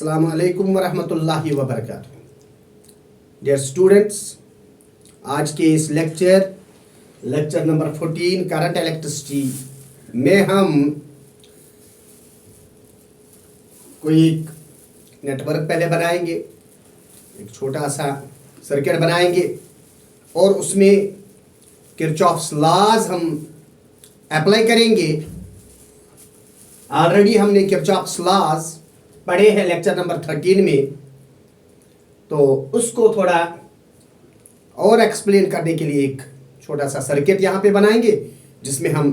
अस्सलाम वालेकुम वरहमतुल्लाहि वबरकातुहू। डियर स्टूडेंट्स, आज के इस लेक्चर नंबर 14 करंट इलेक्ट्रिसिटी में हम कोई एक नेटवर्क पहले बनाएंगे, एक छोटा सा सर्किट बनाएंगे और उसमें किरचॉफ्स लॉज हम अप्लाई करेंगे। ऑलरेडी हमने किरचॉफ्स लॉज पढ़े हैं लेक्चर नंबर 13 में, तो उसको थोड़ा और एक्सप्लेन करने के लिए एक छोटा सा सर्किट यहाँ पे बनाएंगे जिसमें हम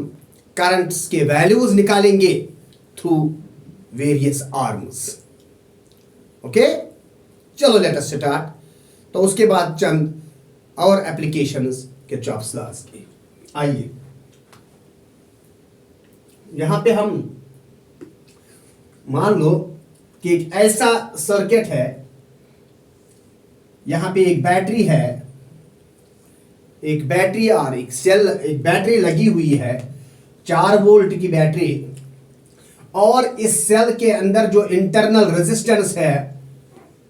करंट्स के वैल्यूज निकालेंगे थ्रू वेरियस आर्म्स। ओके, चलो लेट अस स्टार्ट। तो उसके बाद चंद और एप्लीकेशंस किरचॉफ्स लॉज की। आइए, यहां पे हम मान लो कि एक ऐसा सर्किट है, यहां पे एक बैटरी है, एक बैटरी और एक बैटरी लगी हुई है, 4 वोल्ट की बैटरी, और इस सेल के अंदर जो इंटरनल रेजिस्टेंस है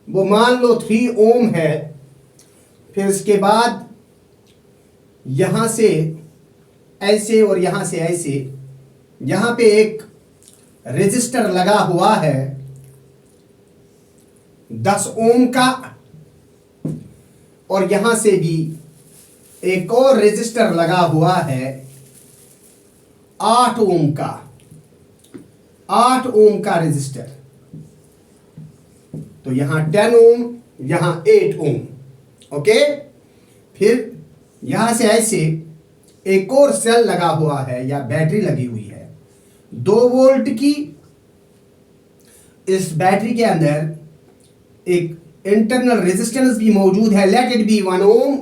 वो मान लो 3 ओम है। फिर इसके बाद यहां से ऐसे और यहां से ऐसे यहां पे एक रेजिस्टर लगा हुआ है 10 ओम का, और यहां से भी एक और रेजिस्टर लगा हुआ है 8 ओम का, 8 ओम का रेजिस्टर। तो यहां 10 ओम, यहां 8 ओम। ओके, फिर यहां से ऐसे एक और सेल लगा हुआ है या बैटरी लगी हुई है 2 वोल्ट की। इस बैटरी के अंदर एक इंटरनल रेजिस्टेंस भी मौजूद है, लेट इट बी 1 ओम।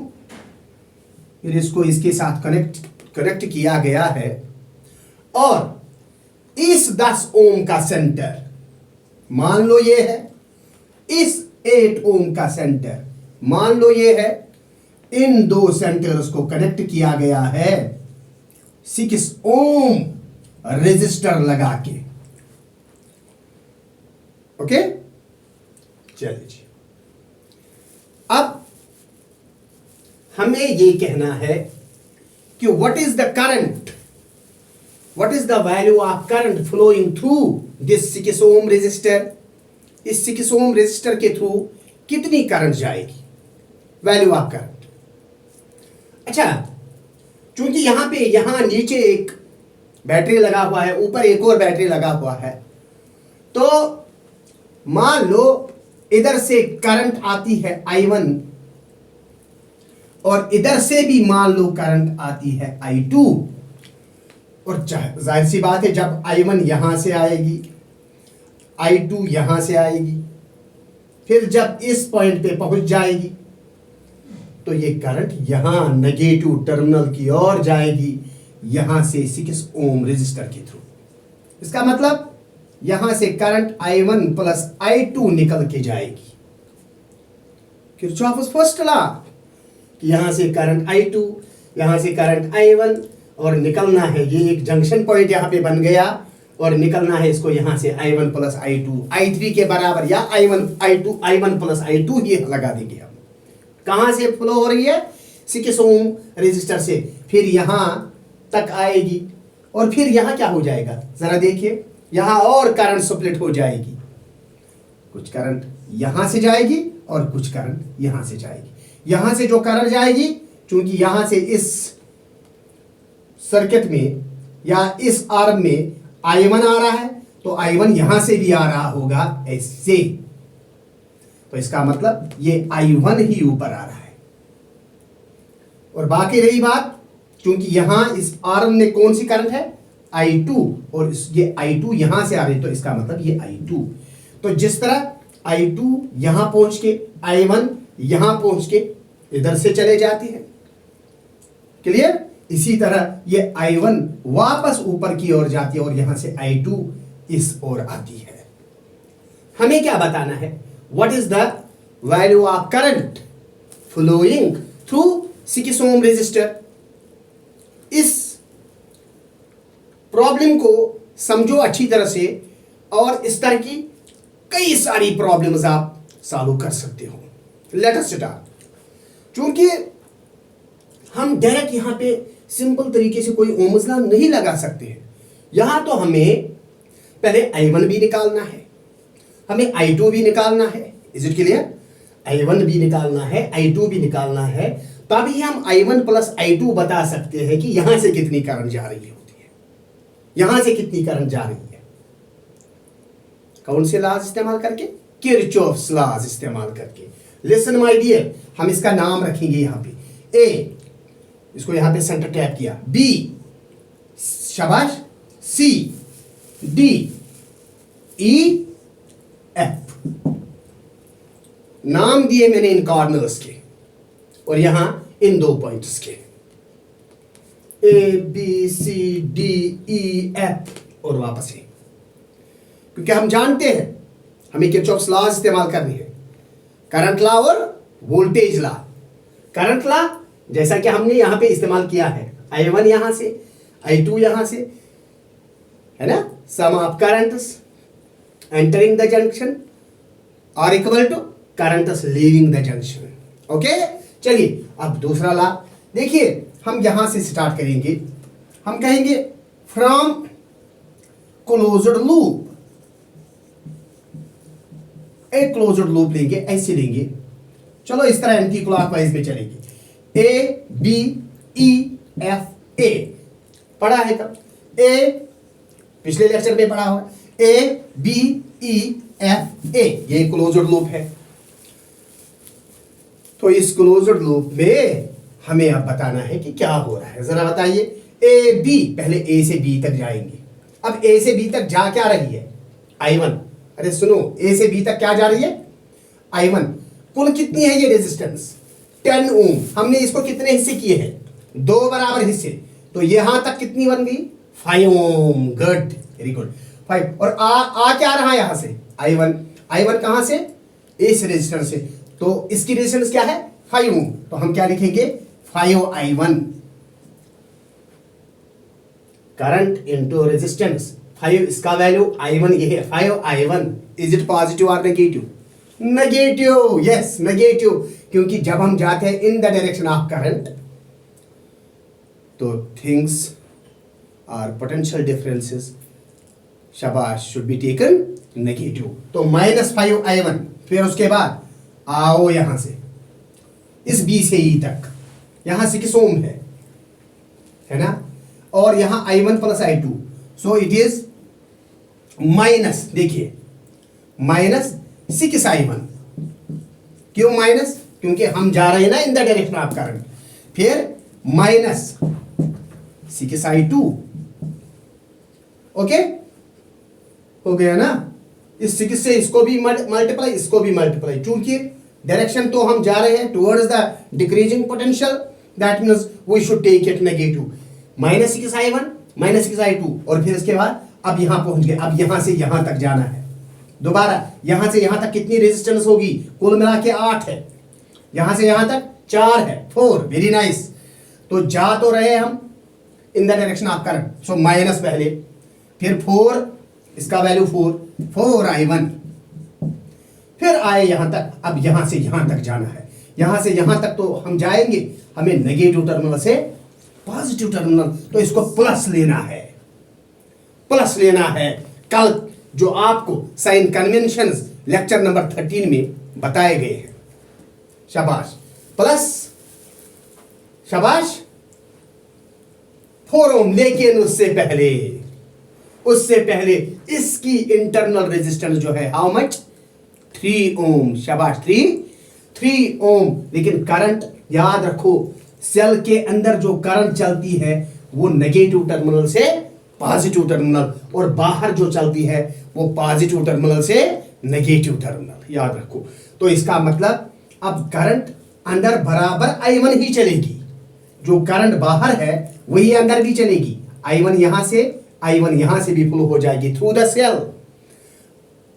फिर इसको इसके साथ कनेक्ट किया गया है, और इस 10 ओम का सेंटर मान लो ये है, इस 8 ओम का सेंटर मान लो ये है। इन 2 सेंटर्स को कनेक्ट किया गया है 6 ओम रेजिस्टर लगा के। ओके, चलिए जी, अब हमें ये कहना है कि what is the current, what is the value of current flowing through this 6 ohm resistor. इस 6 ओम रेजिस्टर के थ्रू कितनी करंट जाएगी, वैल्यू ऑफ करंट। अच्छा, चूंकि यहां नीचे एक बैटरी लगा हुआ है, ऊपर एक और बैटरी लगा हुआ है, तो मान लो इधर से करंट आती है I1 और इधर से भी मान लो करंट आती है I2। और जाहिर सी बात है, जब I1 यहां से आएगी, I2 यहां से आएगी, फिर जब इस पॉइंट पे पहुंच जाएगी तो ये करंट यहां नेगेटिव टर्मिनल की ओर जाएगी, यहां से 6 ओम रेजिस्टर के थ्रू। इसका मतलब यहां से करंट I1 प्लस I2 निकल के जाएगी। किरचॉफ्स फर्स्ट लॉ कि यहां से करंट I2, यहां से करंट I1, और निकलना है, ये एक जंक्शन पॉइंट यहां पे बन गया, और निकलना है इसको यहां से I1 प्लस I2, I3 के बराबर, या I1 प्लस I2 ही लगा देंगे हम। कहां से फ्लो हो रही है, 6 ओम रेजिस्टर से, फिर यहां तक आएगी, और फिर यहां क्या हो जाएगा जरा देखिए, यहां और करंट स्प्लिट हो जाएगी। कुछ करंट यहां से जाएगी और कुछ करंट यहां से जाएगी। यहां से जो करंट जाएगी, चूंकि यहां से इस सर्किट में या इस आर्म में I1 आ रहा है, तो I1 यहां से भी आ रहा होगा ऐसे। तो इसका मतलब ये I1 ही ऊपर आ रहा है। और बाकी रही बात, क्योंकि यहां इस आर्म में कौन सी करंट है, I2, और ये I2 यहां से आ रही है, तो इसका मतलब ये I2। तो जिस तरह I2 यहां पहुंच के, I1 यहां पहुंच के इधर से चले जाते हैं, क्लियर। इसी तरह ये I1 वापस ऊपर की ओर जाती है, और यहां से I2 इस ओर आती है। हमें क्या बताना है, what is the value of current flowing through 6 ohm resistor. इस प्रॉब्लम को समझो अच्छी तरह से, और इस तरह की कई सारी प्रॉब्लम्स आप सॉल्व कर सकते हो। Let us start. चूंकि हम डायरेक्ट यहां पे सिंपल तरीके से कोई ओम्स लॉ नहीं लगा सकते हैं, यहां तो हमें पहले I1 भी निकालना है, हमें I2 भी निकालना है। Is it clear? I1 भी निकालना है, I2 भी निकालना है, तभी हम I1 प्लस I2 बता सकते हैं कि यहां से कितनी करंट जा रही होती है, यहां से कितनी करंट जा रही है। कौन से लॉज इस्तेमाल करके? किरचॉफ्स लॉज इस्तेमाल करके। लिसन माय डियर, हम इसका नाम रखेंगे यहां पे ए, इसको यहां पे सेंटर टैप किया, बी, शाबाश, सी, डी, ई, एफ। नाम दिए मैंने इन कॉर्नर्स के और यहां इन दो पॉइंट्स के, A B C D E F और वापस ए, क्योंकि हम जानते हैं हमें किरचॉफ्स लॉ इस्तेमाल करनी है, करंट लॉ और वोल्टेज लॉ। करंट लॉ जैसा कि हमने यहां पे इस्तेमाल किया है, I1 यहां से, I2 यहां से, है ना, sum of currents entering the junction और equal to currents leaving the junction. Okay, चलिए अब दूसरा लॉ देखिए, हम यहां से स्टार्ट करेंगे, हम कहेंगे फ्रॉम क्लोज्ड लूप, एक क्लोज्ड लूप लेंगे, ऐसे लेंगे, चलो इस तरह एंटी क्लॉकवाइज में चलेंगे, A B E F A, पढ़ा है कब? ए पिछले लेक्चर में पढ़ा हुआ, A B E F A, ये क्लोज्ड लूप है। तो इस क्लोज्ड लूप में हमें अब बताना है कि क्या हो रहा है, जरा बताइए। ए बी, पहले ए से बी तक जाएंगे। अब ए से बी तक जा क्या रही है? I1। अरे सुनो, ए से बी तक क्या जा रही है? I1। कुल कितनी है ये रेजिस्टेंस? 10 ओम। हमने इसको कितने हिस्से किए हैं? 2 बराबर हिस्से। तो यहां तक कितनी बन गई? 5 ओम। Good, very good, 5। और आ क्या रहा है यहां से? I1। I1 कहां से? इस रेजिस्टेंस से, तो इसकी रेजिस्टेंस क्या है? 5 ओम। तो हम क्या लिखेंगे? 5I1। करंट इंटू रेजिस्टेंस, 5, इसका वैल्यू I1 ये है, 5I1। इज इट पॉजिटिव और नेगेटिव? नेगेटिव, यस नेगेटिव, क्योंकि जब हम जाते हैं in the direction of current तो थिंग्स आर पोटेंशियल डिफरेंसेस, शाबाश, शुड बी टेकन नेगेटिव। तो -5I1, फिर उसके बाद आओ यहां से इस बी से ई तक, यहां से किस ओम है ना, और यहां I1 plus I2, so it is minus, देखिए -6I1। क्यों माइनस? क्योंकि हम जा रहे हैं ना in the direction of current. फिर -6I2। ओके, हो गया ना? इस 6 से इसको भी मल्टीप्लाई, इसको भी मल्टीप्लाई, क्योंकि डायरेक्शन तो हम जा रहे हैं towards the decreasing potential, that means we should take it negative. -6I1 -6I2, और फिर इसके बाद अब यहां पहुंच गए, अब यहां से यहां तक जाना है। दोबारा यहां से यहां तक कितनी रेजिस्टेंस होगी? कुल मिला के 8 है, यहां से यहां तक 4 है, 4, वेरी नाइस। तो जा तो रहे हम in the direction of current, so minus पहले, फिर 4, इसका वैल्यू 4I1, फिर आए यहां तक। अब यहां से यहां तक जाना है, यहां से यहां तक तो हम जाएंगे, हमें नेगेटिव टर्मिनल से पॉजिटिव टर्मिनल, तो इसको प्लस लेना है, प्लस लेना है। कल जो आपको साइन कन्वेंशंस लेक्चर नंबर 13 में बताए गए हैं, शाबाश, प्लस, शाबाश, 4 ओम। लेकिन उससे पहले इसकी इंटरनल रेजिस्टेंस जो है, हाउ मच? 3 ओम, शाबाश, 3 ओम। लेकिन करंट याद रखो, सेल के अंदर जो करंट चलती है वो नेगेटिव टर्मिनल से पॉजिटिव टर्मिनल, और बाहर जो चलती है वो पॉजिटिव टर्मिनल से नेगेटिव टर्मिनल, याद रखो। तो इसका मतलब अब करंट अंदर बराबर I1 ही चलेगी, जो करंट बाहर है वही अंदर भी चलेगी। I1 यहां से भी फ्लो हो जाएगी थ्रू द सेल,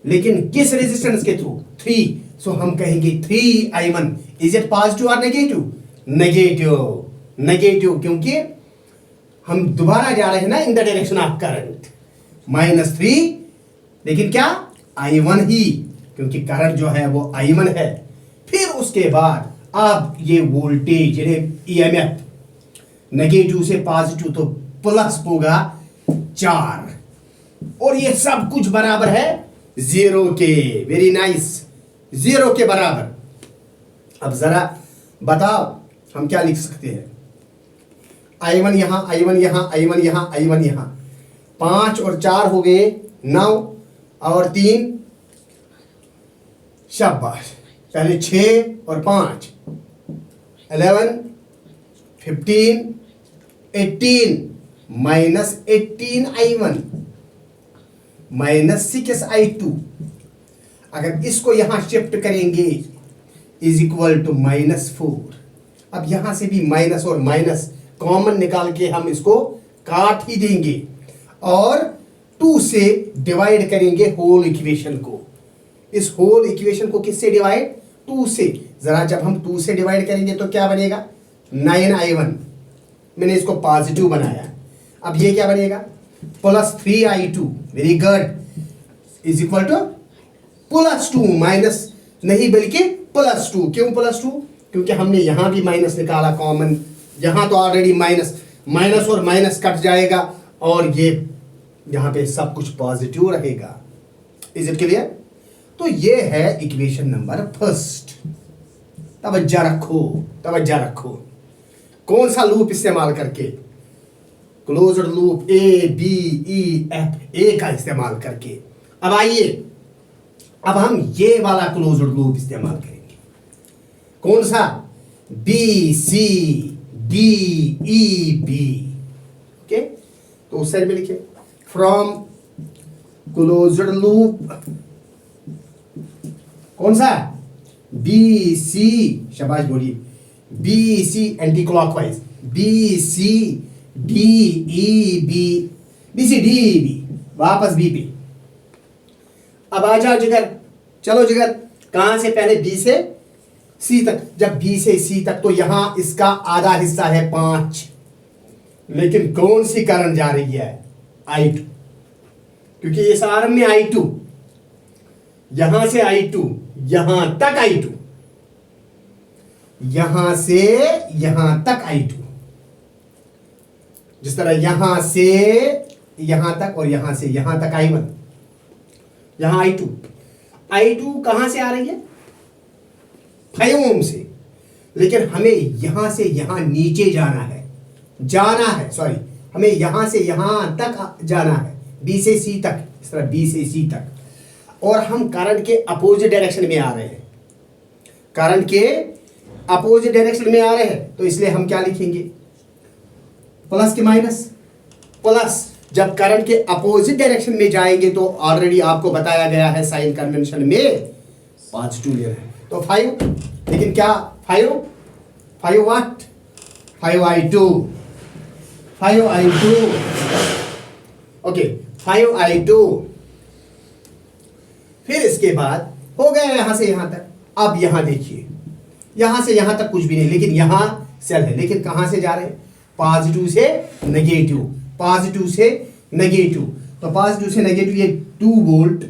लेकिन किस रेजिस्टेंस के थ्रू? 3। सो हम कहेंगे 3I1। इज इट पॉजिटिव और नेगेटिव? नेगेटिव, क्योंकि हम दोबारा जा रहे हैं ना in the direction of current. -3, लेकिन क्या? I1 ही, क्योंकि करंट जो है वो I1 है। फिर उसके बाद अब ये वोल्टेज EMF नेगेटिव से पॉजिटिव तो प्लस होगा 4, और ये सब कुछ बराबर है 0 के। वेरी नाइस, 0 के बराबर। अब जरा बताओ हम क्या लिख सकते हैं? I1 यहां, I1 यहां, I1 यहां, I1 यहां, 5 और 4 हो गए 9 और 3, शाबाश, पहले 6 और 5 11 15 18 माइनस 18 I1 माइनस 6 I2। अगर इसको यहां शिफ्ट करेंगे इज इक्वल टू -4। अब यहां से भी माइनस और माइनस कॉमन निकाल के हम इसको काट ही देंगे और 2 से डिवाइड करेंगे होल इक्वेशन को। इस होल इक्वेशन को किससे डिवाइड? 2 से। जरा जब हम 2 से डिवाइड करेंगे तो क्या बनेगा? 9I1। मैंने इसको पॉजिटिव बनाया। अब ये क्या बनेगा? Plus 3I2। Very good, is equal to +2, minus नहीं बल्कि +2। क्यों +2? क्योंकि हमने यहां भी माइनस निकाला कॉमन, यहां तो ऑलरेडी माइनस और माइनस कट जाएगा और ये यहां पे सब कुछ पॉजिटिव रहेगा। Is it clear? तो ये है इक्वेशन नंबर फर्स्ट। तवज्जो रखो, तवज्जो रखो। कौन सा लूप इस्तेमाल करके? क्लोज्ड लूप ABEF, ए का इस्तेमाल करके। अब आइए, अब हम ये वाला क्लोज्ड लूप इस्तेमाल करेंगे। कौन सा? BCDEB। ओके, तो उस साइड में लिखिए, फ्रॉम क्लोज्ड लूप कौन सा? BC, शाबाश बोलिए, BC एंटी क्लॉकवाइज, BCDEB, वापस B पे। अब आ जाओ जिगर, चलो जिगर, कहां से? पहले B से C तक। जब B से C तक तो यहां इसका आधा हिस्सा है 5, लेकिन कौन सी करंट जा रही है? I2, क्योंकि इस आर्म में I2, यहां से I2 यहां तक I2, यहां से यहां तक I2, जिस तरह यहां से यहां तक और यहां से यहां तक I1, यहां I2 कहां से आ रही है? 5 ओम से। लेकिन हमें यहां से यहां नीचे जाना है, सॉरी, हमें यहां से यहां तक जाना है, B से C तक, इस तरह B से C तक। और हम करंट के अपोजिट डायरेक्शन में आ रहे हैं, करंट के अपोजिट डायरेक्शन में आ रहे हैं, तो इसलिए हम क्या लिखेंगे? प्लस के माइनस, प्लस। जब करंट के अपोजिट डायरेक्शन में जाएंगे तो ऑलरेडी आपको बताया गया है साइन कन्वेंशन में पॉजिटिव लेना है, तो 5। लेकिन क्या 5 व्हाट? 5I2, okay, 5I2। फिर इसके बाद हो गया यहां से यहां तक। अब यहां देखिए, यहां से यहां तक कुछ भी नहीं, लेकिन यहां सेल है, लेकिन कहां से जा रहे हैं? पॉजिटिव से नेगेटिव, पॉजिटिव से नेगेटिव। तो पॉजिटिव से नेगेटिव ये 2 वोल्ट,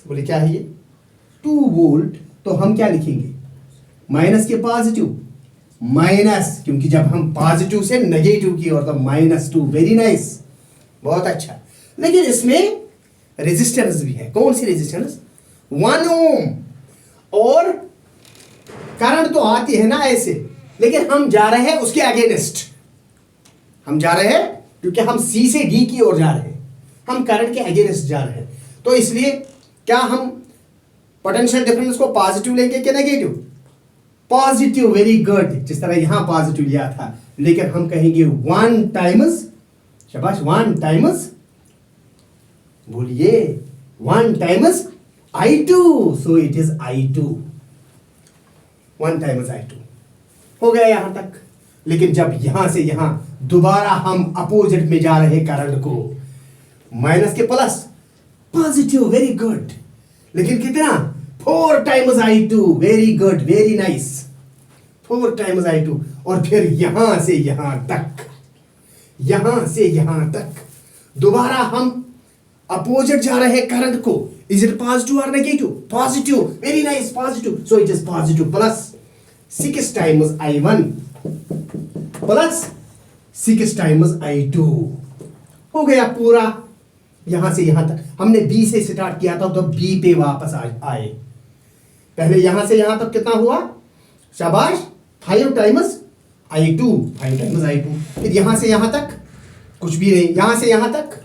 बोले क्या है ये? 2 वोल्ट। तो हम क्या लिखेंगे? माइनस के पॉजिटिव, माइनस, क्योंकि जब हम पॉजिटिव से नेगेटिव की ओर तो -2। वेरी नाइस, बहुत अच्छा। लेकिन इसमें रेजिस्टेंस भी है। कौन सी रेजिस्टेंस? 1 ओम। और करंट तो आती है ना ऐसे, लेकिन हम जा रहे हैं उसके अगेंस्ट। हम जा रहे हैं क्योंकि हम C से D की ओर जा रहे हैं, हम करंट के अगेंस्ट जा रहे हैं। तो इसलिए क्या हम पोटेंशियल डिफरेंस को पॉजिटिव लेंगे कि नेगेटिव? पॉजिटिव। वेरी गुड, जिस तरह यहां पॉजिटिव लिया था, लेकिन हम कहेंगे 1 टाइम्स, शाबाश, 1 टाइम्स, बोलिए, 1 times I2, so it is I2, 1 times I2। हो गया यहां तक। लेकिन जब यहां से यहां दोबारा हम अपोजिट में जा रहे करंट को, माइनस के प्लस, पॉजिटिव। वेरी गुड, लेकिन कितना? 4 times I2। Very good, very nice, 4 times I2। और फिर यहां से यहां तक, यहां से यहां तक दोबारा हम अपोजिट जा रहे करंट को, Is it positive or negative? Positive. Very nice, positive. So it is positive plus 6 times I1 plus 6 times I2 हो गया पूरा। यहां से यहां तक हमने B से स्टार्ट किया था, तो B पे वापस आए। पहले यहां से यहां तक कितना हुआ? शाबाश, 5 टाइम्स I2, 5 टाइम्स I2। फिर यहां से यहां तक कुछ भी नहीं, यहां से यहां तक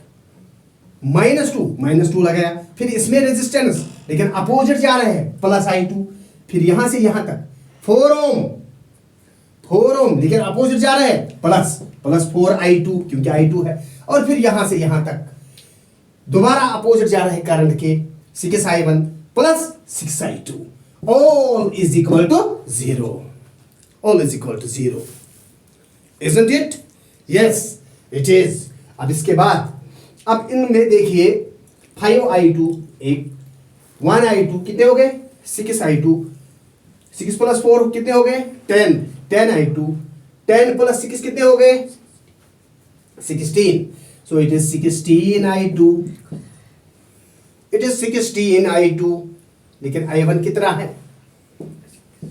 -2 लगाया। फिर इसमें रेजिस्टेंस, लेकिन अपोजिट जा रहे हैं, प्लस I2। फिर यहां से यहां तक 4 ओम, लेकिन अपोजिट जा रहे हैं, प्लस 4I2, क्योंकि I2 है। और फिर यहां से यहां तक दोबारा अपोजिट जा रहे हैं करंट के, 6I1 plus 6I2, all is equal to 0, all is equal to 0, isn't it? Yes, it is। अब इसके बाद अब इनमें देखिए 5I2 एक, 1I2 कितने हो गए? 6I2, 6 प्लस 4 कितने हो गए? 10I2, 10 प्लस 6 कितने हो गए? 16। So it is 16I2, it is 16I2, लेकिन I1 कितना है?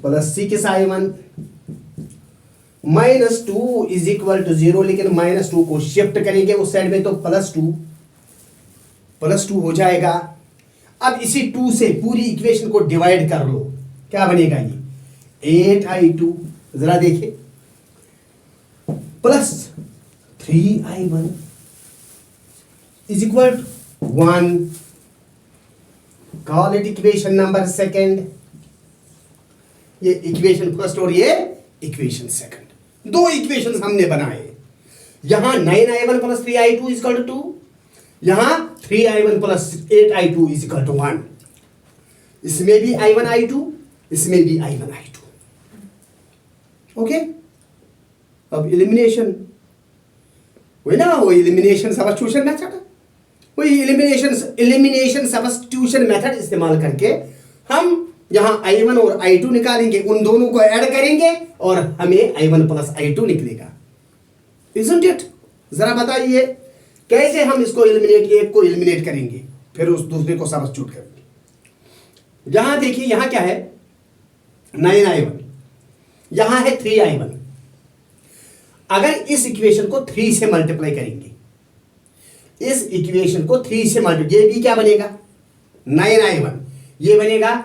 Plus 6I1 -2 is equal to 0, लेकिन -2 को शिफ्ट करेंगे उस साइड में, तो +2 हो जाएगा। अब इसी 2 से पूरी इक्वेशन को डिवाइड कर लो, क्या बनेगा? ये 8I2, जरा देखिए, plus 3I1 is equal to 1, call it equation number second. ये इक्वेशन फर्स्ट और ये इक्वेशन सेकंड, 2 इक्वेशंस हमने बनाए। यहां 9I1 plus 3I2 is equal to 2, यहां 3I1 plus 8I2 is equal to 1। इसमें भी I1 I2, इसमें भी I1 I2। ओके, अब एलिमिनेशन वही ना, वो एलिमिनेशन सब्स्टिट्यूशन मेथड, वही एलिमिनेशन सब्स्टिट्यूशन मेथड इस्तेमाल करके हम यहां I1 और I2 निकालेंगे, उन दोनों को ऐड करेंगे और हमें I1 प्लस I2 निकलेगा। Isn't it? जरा बताइए कैसे हम इसको एक को एलिमिनेट करेंगे, फिर उस दूसरे को सब्स्टिट्यूट करेंगे। यहां देखिए, यहां क्या है? 9I1, यहां है 3I1। अगर इस इक्वेशन को 3 से मल्टीप्लाई करेंगे, इस इक्वेशन को 3 से मल्टीप्लाई, ये भी क्या बनेगा? 9I1, ये बनेगा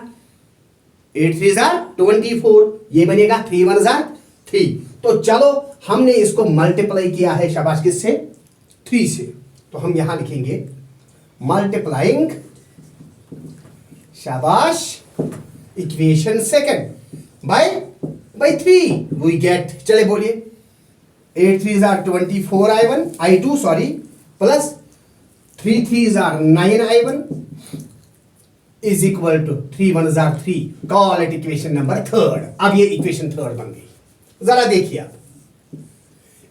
8 3 24, ये बनेगा 3 1 3। तो चलो हमने इसको मल्टीप्लाई किया है, शाबाश, किससे? 3 से। तो हम यहां लिखेंगे मल्टीप्लाइंग, शाबाश, equation second by 3 we get, चले बोलिए, 8 3 24 I2 sorry, plus 3 3 9I1 is equal to 3 1 3। Call it equation number third. अब ये इक्वेशन थर्ड बन गई। जरा देखिए, आप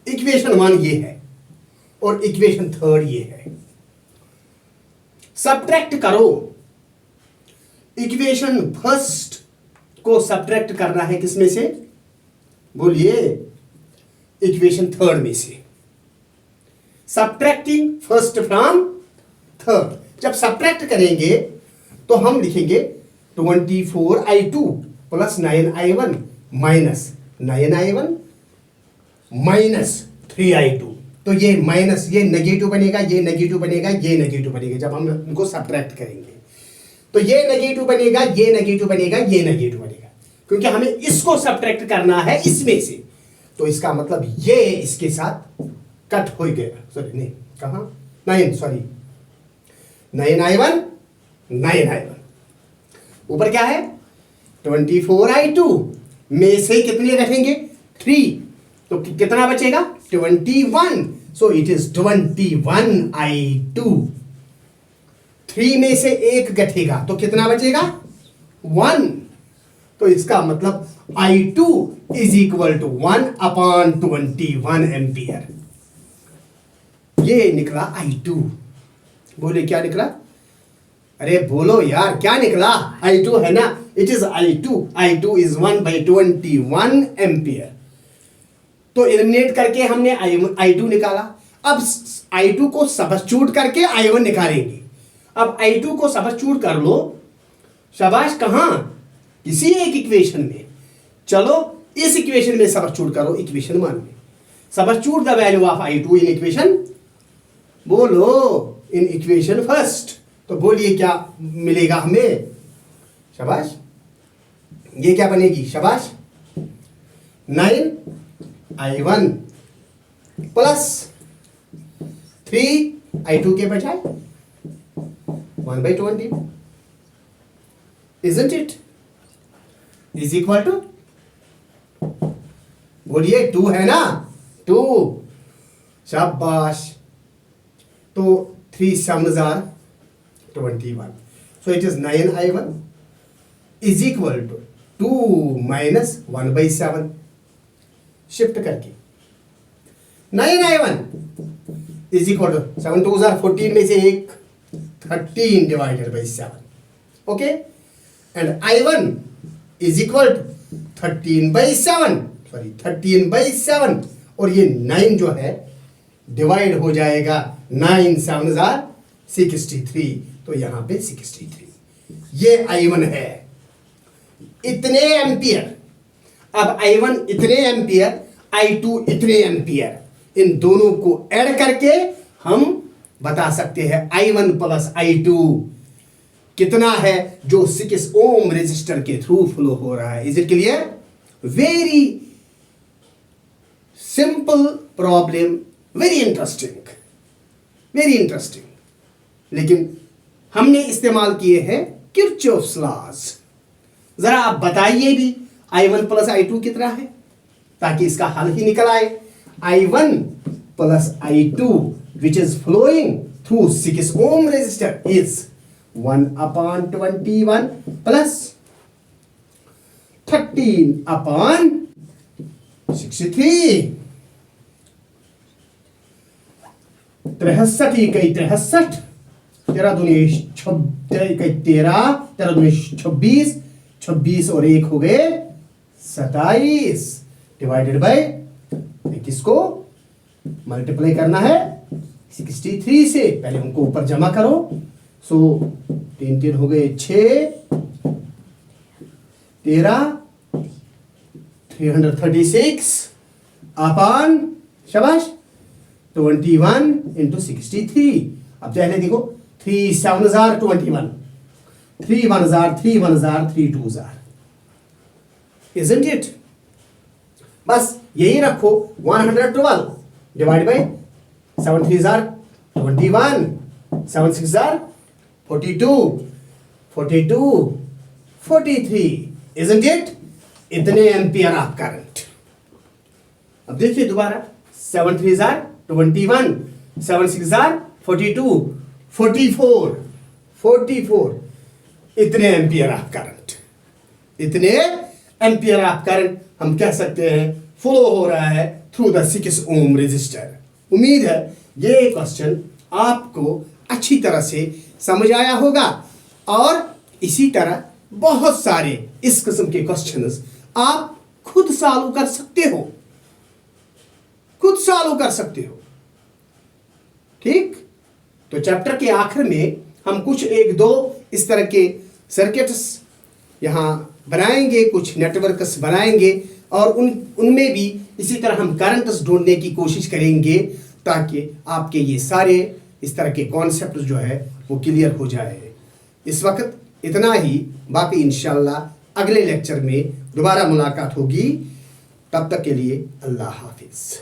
इक्वेशन 1 ये है और इक्वेशन थर्ड ये है। सब्ट्रैक्ट करो, इक्वेशन फर्स्ट को सब्ट्रैक्ट करना है किसमें से? बोलिए, इक्वेशन थर्ड में से। Subtracting first from third. जब सब्ट्रैक्ट करेंगे तो हम लिखेंगे 24I2 plus 9I1 minus 9I1 minus 3I2। तो ये माइनस, ये नेगेटिव बनेगा, ये नेगेटिव बनेगा, ये नेगेटिव बनेगा। जब हम इनको सब्ट्रैक्ट करेंगे तो ये नेगेटिव बनेगा, ये नेगेटिव बनेगा, ये नेगेटिव बनेगा, क्योंकि हमें इसको सब्ट्रैक्ट करना है इसमें से। तो इसका मतलब ये इसके साथ कट हो गया। सॉरी, नहीं, कहां? 9 सॉरी, 9I1 ऊपर क्या है? 24I2 में से कितने रखेंगे? 3, तो कितना बचेगा? 21। So it is 21I2। 3 में से 1 घटेगा तो कितना बचेगा? 1। तो इसका मतलब I2 is equal to 1/21 ampere. ये निकला I2। बोले क्या निकला? अरे बोलो यार, क्या निकला? I2 है ना, it is I2 is 1/21 ampere. तो एलिमिनेट करके हमने I2 निकाला। अब I2 को सब्स्टिट्यूट करके I1 निकालेंगे। अब I2 को सबस्टिट्यूट कर लो। शाबाश, कहां? किसी एक इक्वेशन में। चलो इस इक्वेशन में सबस्टिट्यूट करो, इक्वेशन 1 में। Substitute the value of I2 in equation, बोलो, इन इक्वेशन फर्स्ट। तो बोलिए क्या मिलेगा हमें? शाबाश, ये क्या बनेगी? शाबाश, 9I1 प्लस 3I2 के बजाय 1/20, isn't it? Is equal to, बोलिए 2 है ना? 2। शाबाश। तो 3 7s are 21. So it is 9I1 is equal to 2 minus 1/7। Shift करके 9I1 is equal to 7 2s are 14 में से 1 13 divided by 7. Okay? And I1 is equal to 13/7, sorry 13/7, और ये 9 जो है डिवाइड हो जाएगा, 9 7s are 63, तो यहां पे 63। ये I1 है, इतने एम्पियर। अब I1 इतने एम्पियर, I2 इतने एम्पियर, इन दोनों को ऐड करके हम बता सकते हैं I1 प्लस I2 कितना है, जो 6 ओम रेजिस्टर के थ्रू फ्लो हो रहा है। Is it clear? Very simple problem, very interesting, very interesting. लेकिन हमने इस्तेमाल किए हैं किरचॉफ्स लॉज। जरा आप बताइए भी I1 प्लस I2 कितना है, ताकि इसका हल ही निकल आए। I1 plus I2 which is flowing through 6 ohm resistor is 1/21 plus 13/63। 63 इकाई 63, 13 दूनी 13, 13 दूनी 26, 26 और 1 हो गए 27, डिवाइडेड बाय, किसको मल्टीप्लाई करना है? 63 से। पहले उनको ऊपर जमा करो। सो 3 3 हो गए 6, 13, 336 अपॉन, शाबाश, 21 इंटू 63। अब पहले देखो, 3 7s are 21, 3 1s are 3 1s are 3 2s are, isn't it? बस यही रखो। 112 divide by 7 3s are 21, 7 6s are 42, 42 43, isn't it? इतने एम्पियर ऑफ करंट। अब देखिए दोबारा, 7 3s are 21, 7 6s are 42, 44, 44, इतने एम्पियर ऑफ करंट, इतने एम्पियर ऑफ करंट हम कह सकते हैं फ्लो हो रहा है थ्रू द 6 ओम रेजिस्टर। उम्मीद है ये क्वेश्चन आपको अच्छी तरह से समझ आया होगा, और इसी तरह बहुत सारे इस किस्म के क्वेश्चंस आप खुद सॉल्व कर सकते हो, खुद सॉल्व कर सकते हो। ठीक, तो चैप्टर के आखिर में हम कुछ 1-2 इस तरह के सर्किट्स यहां बनाएंगे, कुछ नेटवर्क्स बनाएंगे, और उनमें भी इसी तरह हम करंट्स ढूंढने की कोशिश करेंगे, ताकि आपके ये सारे इस तरह के कॉन्सेप्ट जो है वो क्लियर हो जाए। इस वक्त इतना ही, बाकी इंशाल्लाह अगले लेक्चर में दोबारा मुलाकात होगी। तब तक के लिए अल्लाह हाफिज।